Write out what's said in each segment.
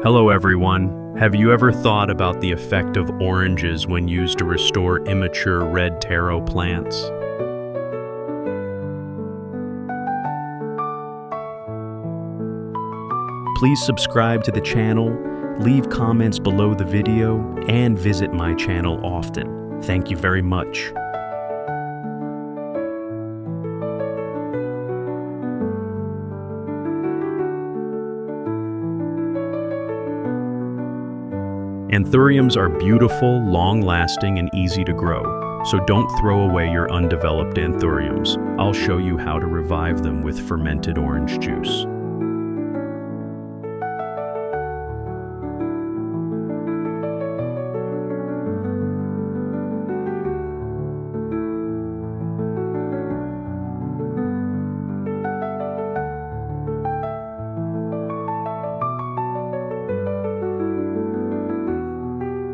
Hello everyone. Have you ever thought about the effect of oranges when used to restore immature red taro plants? Please subscribe to the channel, leave comments below the video, and visit my channel often. Thank you very much. Anthuriums are beautiful, long-lasting, and easy to grow, so don't throw away your undeveloped anthuriums. I'll show you how to revive them with fermented orange juice.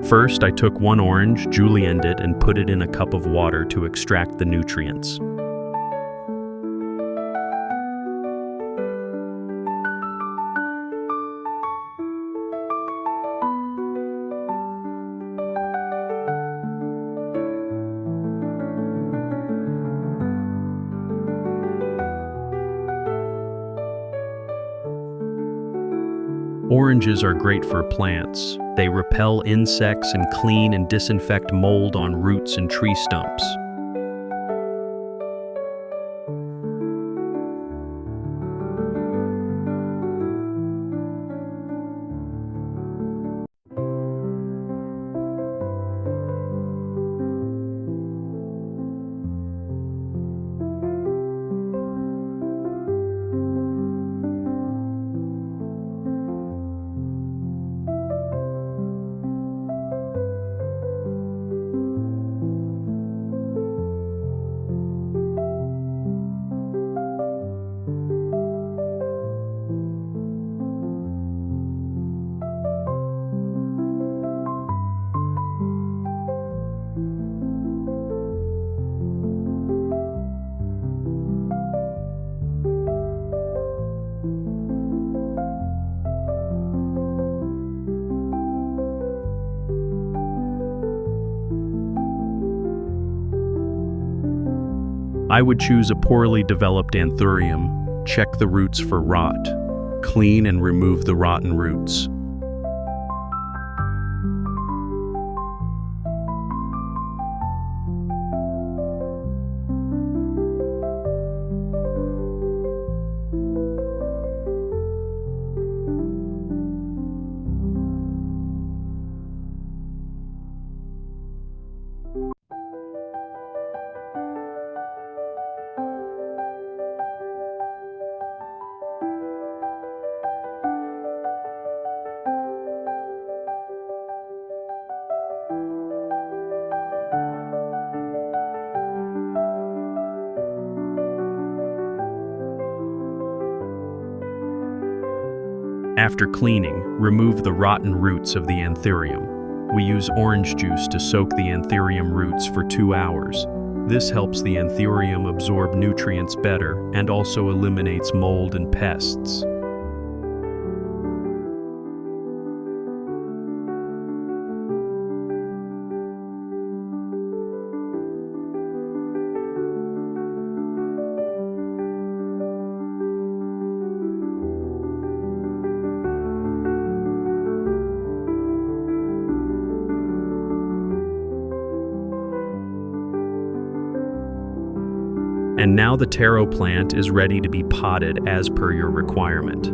First, I took one orange, julienned it, and put it in a cup of water to extract the nutrients. Oranges are great for plants. They repel insects and clean and disinfect mold on roots and tree stumps. I would choose a poorly developed anthurium, check the roots for rot, clean and remove the rotten roots. After cleaning, remove the rotten roots of the anthurium. We use orange juice to soak the anthurium roots for 2 hours. This helps the anthurium absorb nutrients better and also eliminates mold and pests. And now the taro plant is ready to be potted as per your requirement.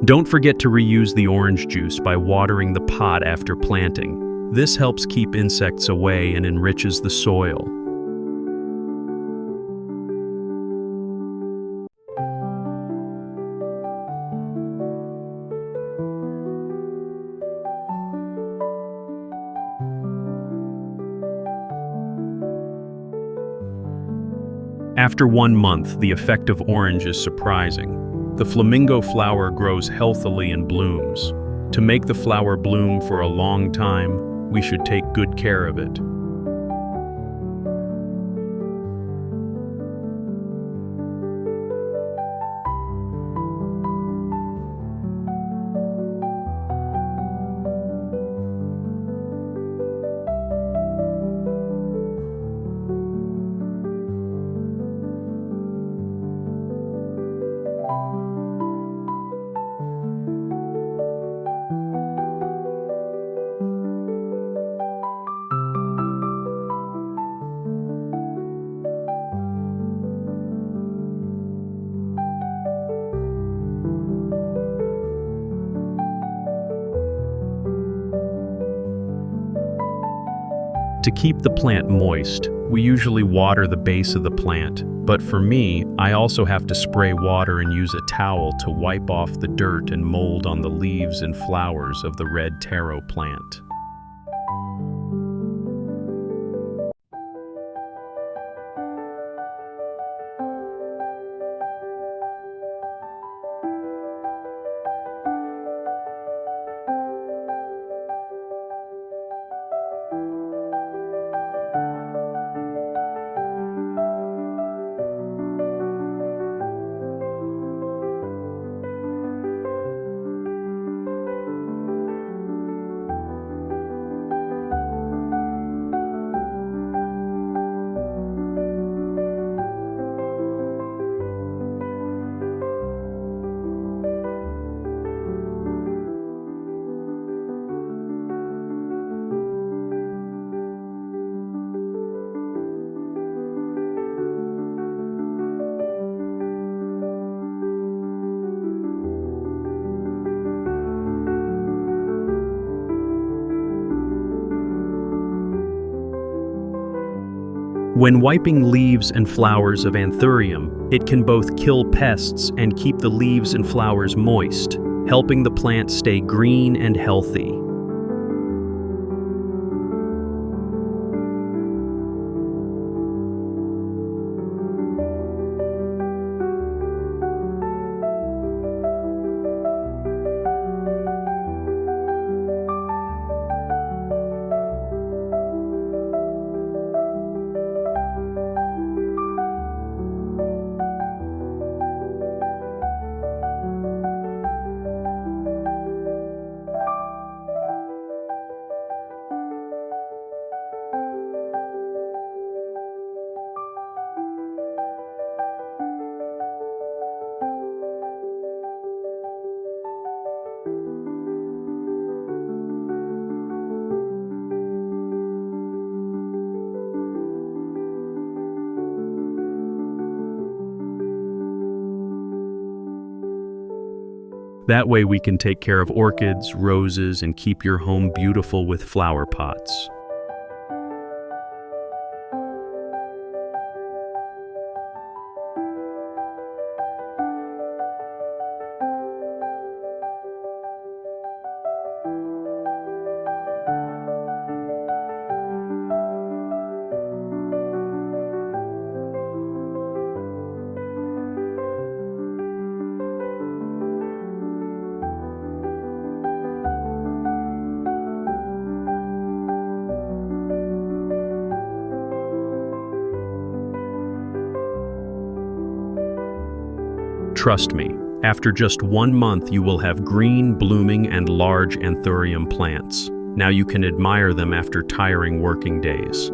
Don't forget to reuse the orange juice by watering the pot after planting. This helps keep insects away and enriches the soil. After 1 month, the effect of orange is surprising. The flamingo flower grows healthily and blooms. To make the flower bloom for a long time, we should take good care of it. To keep the plant moist, we usually water the base of the plant, but for me, I also have to spray water and use a towel to wipe off the dirt and mold on the leaves and flowers of the red taro plant. When wiping leaves and flowers of Anthurium, it can both kill pests and keep the leaves and flowers moist, helping the plant stay green and healthy. That way we can take care of orchids, roses, and keep your home beautiful with flower pots. Trust me, after just 1 month you will have green, blooming, and large Anthurium plants. Now you can admire them after tiring working days.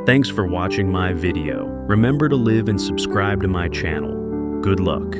Thanks for watching my video. Remember to live and subscribe to my channel. Good luck.